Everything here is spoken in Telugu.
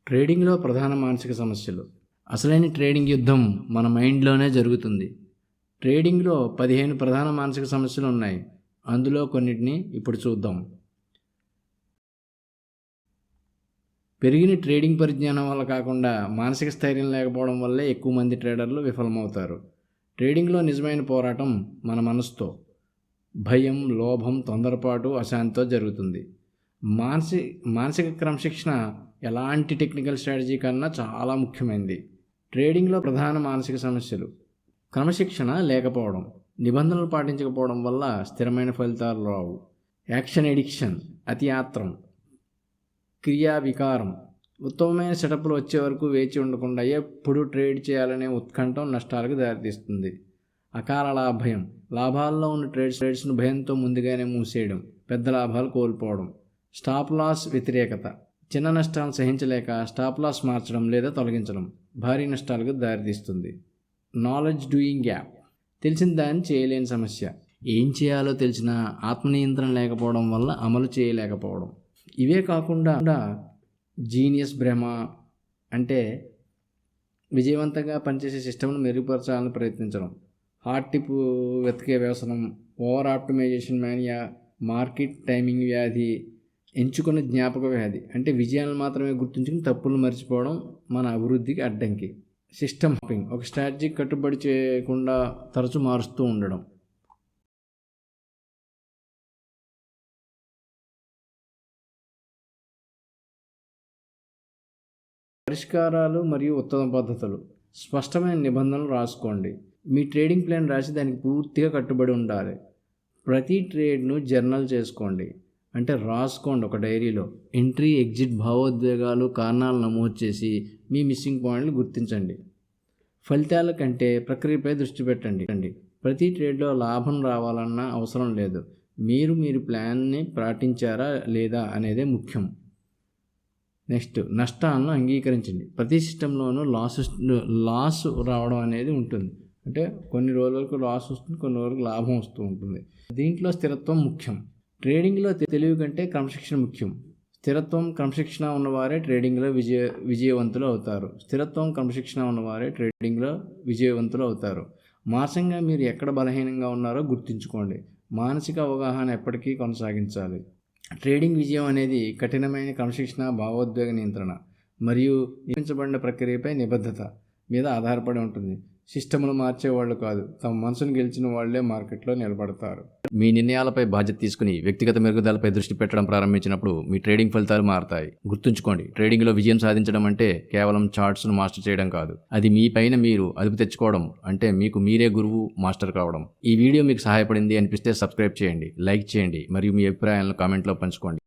ట్రేడింగ్లో ప్రధాన మానసిక సమస్యలు. అసలైన ట్రేడింగ్ యుద్ధం మన మైండ్లోనే జరుగుతుంది. ట్రేడింగ్లో 15 ప్రధాన మానసిక సమస్యలు ఉన్నాయి. అందులో కొన్నిటిని ఇప్పుడు చూద్దాం. పెరిగిన ట్రేడింగ్ పరిజ్ఞానం వల్ల కాకుండా మానసిక స్థైర్యం లేకపోవడం వల్లే ఎక్కువ మంది ట్రేడర్లు విఫలమవుతారు. ట్రేడింగ్లో నిజమైన పోరాటం మన మనసుతో. భయం, లోభం, తొందరపాటు, అశాంతితో జరుగుతుంది. మానసిక క్రమశిక్షణ ఎలాంటి టెక్నికల్ స్ట్రాటజీ కన్నా చాలా ముఖ్యమైనది. ట్రేడింగ్లో ప్రధాన మానసిక సమస్యలు: క్రమశిక్షణ లేకపోవడం, నిబంధనలు పాటించకపోవడం వల్ల స్థిరమైన ఫలితాలు రావు. యాక్షన్ ఎడిక్షన్, అతి ఆత్రం, క్రియా వికారం, ఉత్తమమైన సెటప్లు వచ్చే వరకు వేచి ఉండకుండా ఎప్పుడు ట్రేడ్ చేయాలనే ఉత్కంఠం నష్టాలకు దారితీస్తుంది. అకాల లాభయం, లాభాల్లో ఉన్న ట్రేడ్స్ను భయంతో ముందుగానే మూసేయడం, పెద్ద లాభాలు కోల్పోవడం. స్టాప్ లాస్ వ్యతిరేకత, చిన్న నష్టాలను సహించలేక స్టాప్ లాస్ మార్చడం లేదా తొలగించడం భారీ నష్టాలకు దారితీస్తుంది. నాలెడ్జ్ డూయింగ్ గ్యాప్, తెలిసిన దాన్ని చేయలేని సమస్య. ఏం చేయాలో తెలిసినా ఆత్మనియంత్రణ లేకపోవడం వల్ల అమలు చేయలేకపోవడం. ఇవే కాకుండా జీనియస్ భ్రమ, అంటే విజయవంతంగా పనిచేసే సిస్టమ్ను మెరుగుపరచాలని ప్రయత్నించడం. హాట్ టిప్ వెతికే వ్యసనం, over optimization mania, market timing వ్యాధి, ఎంచుకున్న జ్ఞాపక వ్యాధి, అంటే విజయాలను మాత్రమే గుర్తుంచుకుని తప్పులను మర్చిపోవడం మన అభివృద్ధికి అడ్డంకి. సిస్టమ్ హాపింగ్, ఒక స్ట్రాటజీ కట్టుబడి చేయకుండా తరచూ మారుస్తూ ఉండడం. పరిష్కారాలు మరియు ఉత్తమ పద్ధతులు: స్పష్టమైన నిబంధనలు రాసుకోండి. మీ ట్రేడింగ్ ప్లాన్ రాసి దానికి పూర్తిగా కట్టుబడి ఉండాలి. ప్రతి ట్రేడ్ను జర్నల్ చేసుకోండి, అంటే రాసుకోండి. ఒక డైరీలో ఎంట్రీ, ఎగ్జిట్, భావోద్వేగాలు, కారణాలు నమోదు చేసి మీ మిస్సింగ్ పాయింట్లు గుర్తించండి. ఫలితాల కంటే ప్రక్రియపై దృష్టి పెట్టండి. ప్రతి ట్రేడ్లో లాభం రావాలన్న అవసరం లేదు. మీరు ప్లాన్ని పాటించారా లేదా అనేదే ముఖ్యం. నెక్స్ట్, నష్టాలను అంగీకరించండి. ప్రతి సిస్టంలోనూ లాస్ రావడం అనేది ఉంటుంది. అంటే కొన్ని రోజులకు లాస్ వస్తుంది, కొన్ని రోజులకు లాభం వస్తూ ఉంటుంది. దీంట్లో స్థిరత్వం ముఖ్యం. ట్రేడింగ్లో తెలివి కంటే క్రమశిక్షణ ముఖ్యం. స్థిరత్వం, క్రమశిక్షణ ఉన్నవారే ట్రేడింగ్లో విజయవంతులు అవుతారు. స్థిరత్వం, క్రమశిక్షణ ఉన్నవారే ట్రేడింగ్లో విజయవంతులు అవుతారు. మానసికంగా మీరు ఎక్కడ బలహీనంగా ఉన్నారో గుర్తుంచుకోండి. మానసిక అవగాహన ఎప్పటికీ కొనసాగించాలి. ట్రేడింగ్ విజయం అనేది కఠినమైన క్రమశిక్షణ, భావోద్వేగ నియంత్రణ మరియు నిర్మించబడిన ప్రక్రియపై నిబద్ధత మీద ఆధారపడి ఉంటుంది. సిస్టమ్ను మార్చేవాళ్ళు కాదు, తమ మనసును గెలిచిన వాళ్లే మార్కెట్లో నిలబడతారు. మీ నిర్ణయాలపై బాధ్యత తీసుకుని వ్యక్తిగత మెరుగుదలపై దృష్టి పెట్టడం ప్రారంభించినప్పుడు మీ ట్రేడింగ్ ఫలితాలు మారతాయి. గుర్తుంచుకోండి, ట్రేడింగ్లో విజయం సాధించడం అంటే కేవలం చార్ట్స్ను మాస్టర్ చేయడం కాదు. అది మీ పైన మీరు అదుపు తెచ్చుకోవడం, అంటే మీకు మీరే గురువు, మాస్టర్ కావడం. ఈ వీడియో మీకు సహాయపడింది అనిపిస్తే సబ్స్క్రైబ్ చేయండి, లైక్ చేయండి మరియు మీ అభిప్రాయాలను కామెంట్లో పంచుకోండి.